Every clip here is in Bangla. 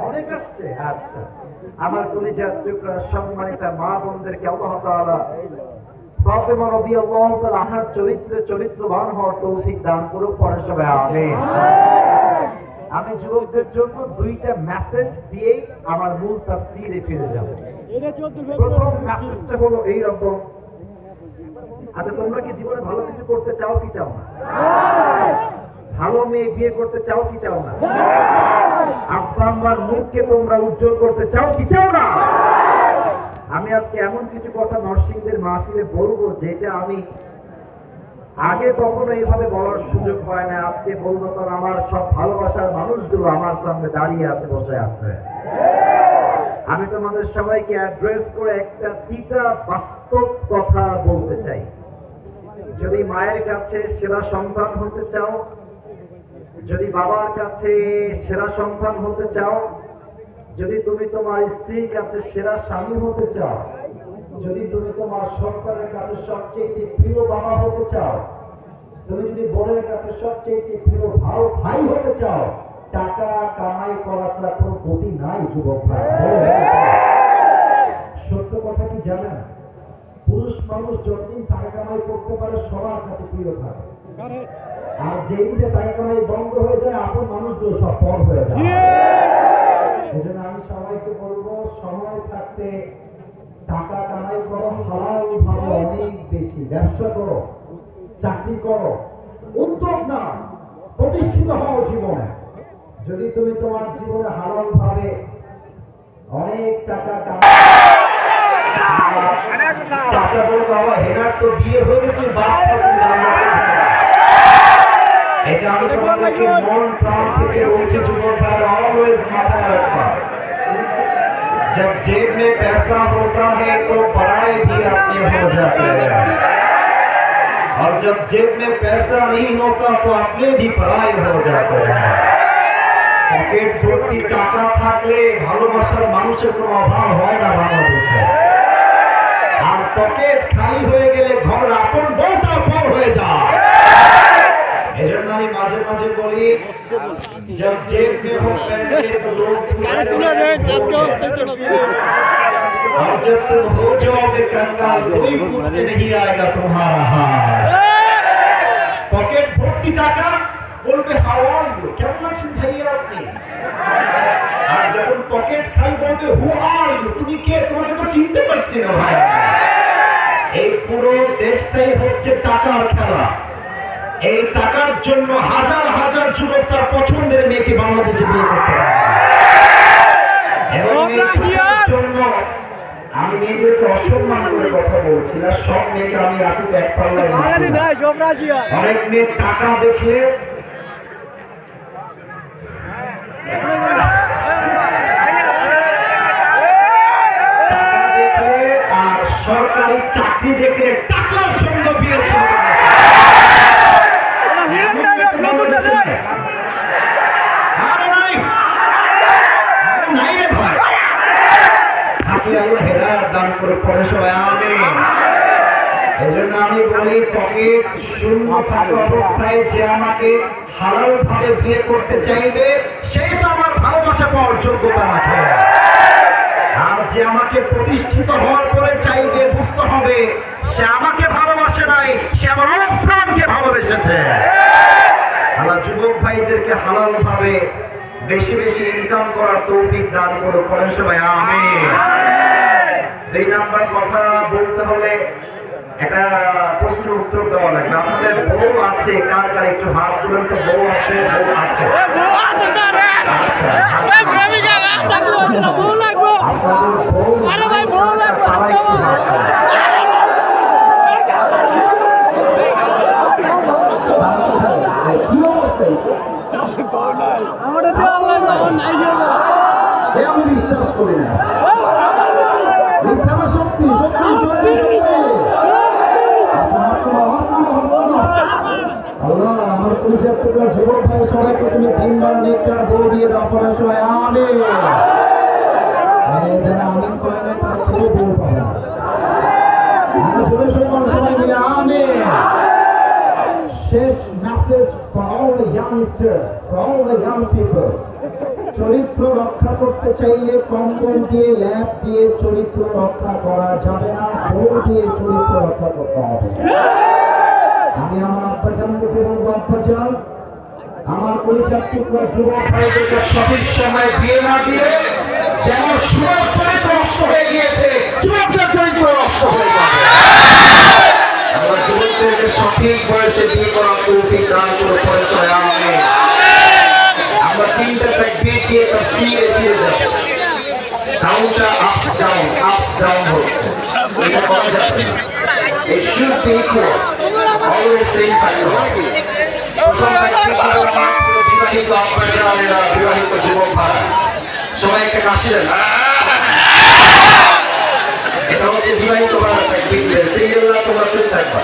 অনেক আসছে। আচ্ছা, আমার কলিজার টুকরা সম্মানিতা মা বোনদেরকে আল্লাহ তাআলা ফাতেমা রাদিয়াল্লাহু তাআলা আনহার চরিত্রে চরিত্রবান হওয়ার তৌফিক দান করুক, পরে সবাই আমিন। আমি যুবকদের জন্য দুইটা মেসেজ দিয়েই আমার মূল তাফসীরে ফিরে যাব। প্রথম মেসেজটা হলো এই রকম, আচ্ছা তোমরা কি জীবনে ভালো কিছু করতে চাও কি চাও না? ভালো মেয়ে বিয়ে করতে চাও কি চাও না? আব্বা আম্মার মুখকে তোমরা উজ্জ্বল করতে চাও কি চাও না? আমি আজকে এমন কিছু কথা নরসিংদের মাহফিলে বলবো যেটা আমি আগে কখনো এইভাবে বলার সুযোগ হয় না। আজকে বলবো, কারণ আমার সব ভালোবাসার মানুষগুলো আমার সামনে দাঁড়িয়ে আছে, বসে আছে। আমি তোমাদের সবাইকে অ্যাড্রেস করে একটা তিতা বাস্তব কথা বলতে চাই। যদি মায়ের কাছে সেরা সন্তান হতে চাও, যদি বাবার কাছে সেরা সন্তান হতে চাও, যদি তুমি তোমার স্ত্রীর কাছে সেরা স্বামী হতে চাও, যদি তুমি তোমার সন্তানের কাছে সবচেয়ে প্রিয় বাবা হতে চাও, তুমি যদি বোনের কাছে সবচেয়ে প্রিয় ভাই হতে চাও, টাকা কামাই করা ছাড়া কোনো গতি নাই যুবক ভাই। সত্য কথা কি জানেন? পুরুষ মানুষ যতদিন টাকা কামাই করতে পারে সবার কাছে প্রিয় থাকে, আর যেই যে টাকা কামাই বন্ধ হয়ে যায় আপন মানুষগুলো সব পর হয়ে যায়। এই জন্য আমি সবাইকে বলবো, সময় থাকতে টাকা কামাই করো, হালাল ভাবে অনেক বেশি ব্যবসা করো, চাকরি করো, উদ্যোগ না, প্রতিষ্ঠিত হও জীবনে। যদি তুমি তোমার জীবনে হালাল ভাবে অনেক টাকা কামাই, চাচা বলবো বাবা হেনার তো বিয়ে হয়ে গেছে, এটা আমি তোমাদেরকে মন প্রাণ থেকে বলছি যুবক ভাই, অলওয়েজ মাথায় রাখবা। जब जेब में पैसा होता है तो पढ़ाई भी अपने हो जाते हैं, और जब जेब में पैसा नहीं होता तो अपने भी पढ़ाई हो जाते हैं। পকেট ভর্তি টাকা থাকলে ভালোবাসার মানুষের কোনো অভাব হয় না বাংলাদেশে, আর পকেট খালি হয়ে গেলে ঘর আপন বউটা পর হয়ে যায়। এই জন্য আমি মাঝে মাঝে বলি, जब जेब में हो पैसे तो लोग और जब तुम हो जाओगे कंगाल कोई पूछने नहीं आएगा तुम्हारा हाल। पॉकेट भर्ती टाका বলবে হাউ আর ইউ, কেমন আছেন ভাইয়া আপনি? আর যখন পকেট খালি বলবে হু আর ইউ, তুমি কে, তোমাকে তো চিনতে পারছি না ভাই। এই পুরো দেশটাই হচ্ছে টাকার খেলা। এই টাকার জন্য হাজার হাজার যুবক তার পছন্দের মেয়েকে বাংলাদেশে বিয়ে করতে পারে, এবং এই টাকার জন্য আমি মেয়েদেরকে অসম্মান করে কথা বলছি না, সব মেয়েকে আমি এত এক পাল্লায় অনেক মেয়ে টাকা দেখলে আর সরকারি চাকরি দেখলে টাকার সঙ্গে বিয়ে করে। দান করে পরে সবাই আমিন। এই জন্য আমি বলি, পকেট শূন্য থাকা অবস্থায় যে আমাকে হালাল ভাবে বিয়ে করতে চাইবে সেই তো আমার ভালোবাসা পাওয়ার যোগ্যতা রাখে, আর যে আমাকে প্রতিষ্ঠিত হওয়ার পরে চাইবে বুঝতে হবে সে আমাকে ভালোবাসে নাই, সে আমার অবস্থানকে ভালোবেসেছে। আমার যুবক ভাইদেরকে হালাল ভাবে বেশি বেশি ইনকাম করার তৌফিক দান করে পরে সবাই আমিন। 2 নাম্বার কথা বলতে হলে একটা প্রশ্ন উত্তর দেওয়া লাগবে। আপনাদের বউ আছে? কার কার একটু হাত তুলেন তো। বউ আছে? বউ আছে? আপনাদের বউ তারা একটু হাত তোলেন। কি অবস্থা? আমি বিশ্বাস করি না। আমার পরিচয় যুবক ভাই সবাইকে তুমি 3 বার নেকটার বউ দিয়ে দাও পরে সবাই আমিন। যারা আমিন করে না তারা কেউ বউ পাবে না। সবাই মিলে আমিন। শেষ message for all the youngsters, for all the young people. চরিত্র রক্ষা করতে চাইলে কম্বল দিয়ে ল্যাপ দিয়ে চরিত্র রক্ষা করা যাবে না, বউ দিয়ে চরিত্র রক্ষা করতে হবে। আমি আমার আব্বাজানকে বলবো, আব্বাজান আমার পরিচার টুকরা যুবক ভাইদেরকে সঠিক সময় বিয়ে না দিয়ে যেন সুর চরিত্র নষ্ট হয়ে গিয়েছে, যুবকদের চরিত্র নষ্ট হয়ে যাবে। আমরা যুবকদেরকে সঠিক বয়সে বিয়ে করার তৌফিক দান করে পরিচয় আনবে। আমরা তিনটা তাকবীর দিয়ে তাফসীরে ফিরে যাব। কাউন্টার আপস ডাউন হচ্ছে, এটা করা যাবে না। It should be equal, always same kind of life. প্রথম তাকবীর বিবাহিত আব্বাজানেরা, বিবাহিত যুবক ভাই সবাই একটা কাশি দেন। এটা হচ্ছে বিবাহিত ভাইরা তাকবীর, সিঙ্গেলরা তোমরা চুপ থাকবা।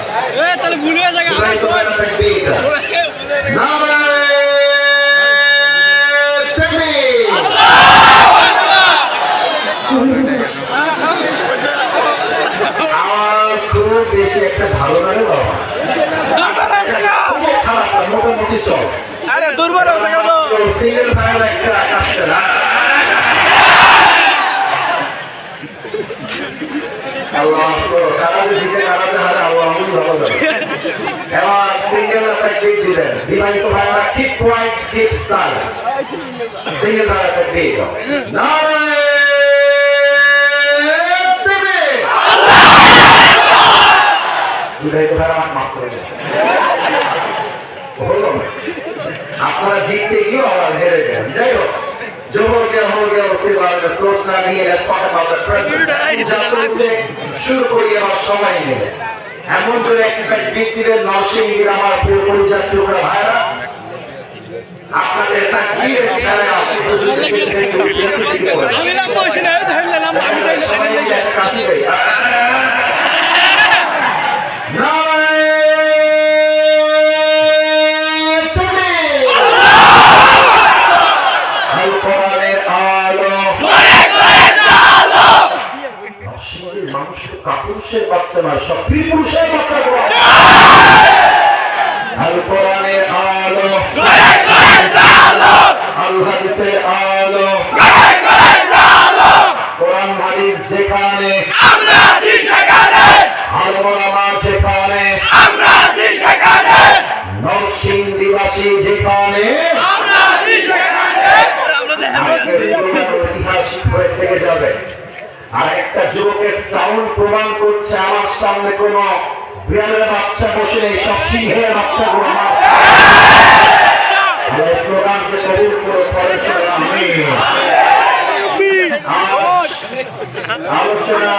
তাহলে ভুল হয়ে যাবে। বিবাহিত ভাইরা তাকবীর নারে বেশি একটা ভালো লাগে বাবা, খারাপ মোটামুটি চল। আরে দুর্বল সিঙ্গেল ভাইয়ের একটা আসছে না। আল্লাহ কারাতে দিকে কারাতে হারে আল্লাহ ভালো যাবে। এবার সিঙ্গেল একটা গিফট দিলেন, বিবাহিত ভাইরা ঠিক পয়েন্ট কিপ সাইলেন্ট। সিঙ্গেল ভাইরা একটা গিফট না আপনারা জিততে গিয়ে আবার হেরে যান। যাই হোক, শুরু করি আমার সময় নেই। এমন করে একটা ব্যক্তিদের নরসিংহীর আমার প্রিয় পরিযাত্রীরা ভাইরা আপনাদের মানুষের কাপুরুষের বাচ্চা নয়, সব পুরুষের বাচ্চা। আল কোরআনের আলো, আল হাদিসের আলো, কোরআন হাদিস যেখানে আমরা আছি সেখানে, আলমোলামা যেখানে আমরা আছি সেখানে, নরসিংদীবাসী যেখানে আমরা আছি সেখানে, ঐতিহাসিক হয়ে থেকে যাবে। আর একটা যুবকের সাউন্ড প্রমাণ করছে আমার সামনে কোন বিড়ালের বাচ্চা বসে নেই, সব সিংহের বাচ্চাগুলো আমার স্লোগানকে কবুল করে আলোচনা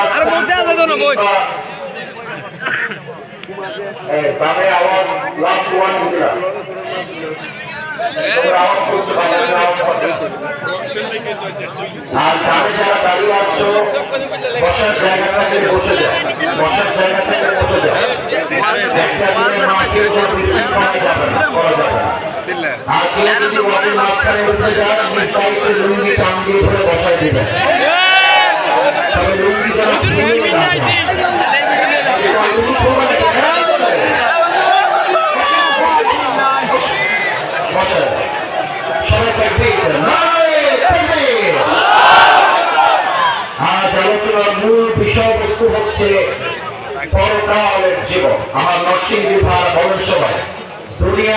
আওয়াজ লাস্ট ওয়ান আর যারা যারা দাঁড়িয়ে আছো বসার জায়গা থেকে বসে যাও, বসার জায়গা থেকে বসে যাও। একটা দিনের মাঠেও যেন বিশৃঙ্খলা যাবে না, করা যাবে না। আর কেউ যদি ওদের মাঝখানে উঠে যান, নির্বাচিত লুঙ্গি টান দিয়ে ধরে বসাই দিবেন। তবে লুঙ্গি যেন আজ আলোচনার মূল বিষয়বস্তু হচ্ছে পরকালের জীবন। আমার নরসিংদী ভাই বলেন সবাই, দুনিয়া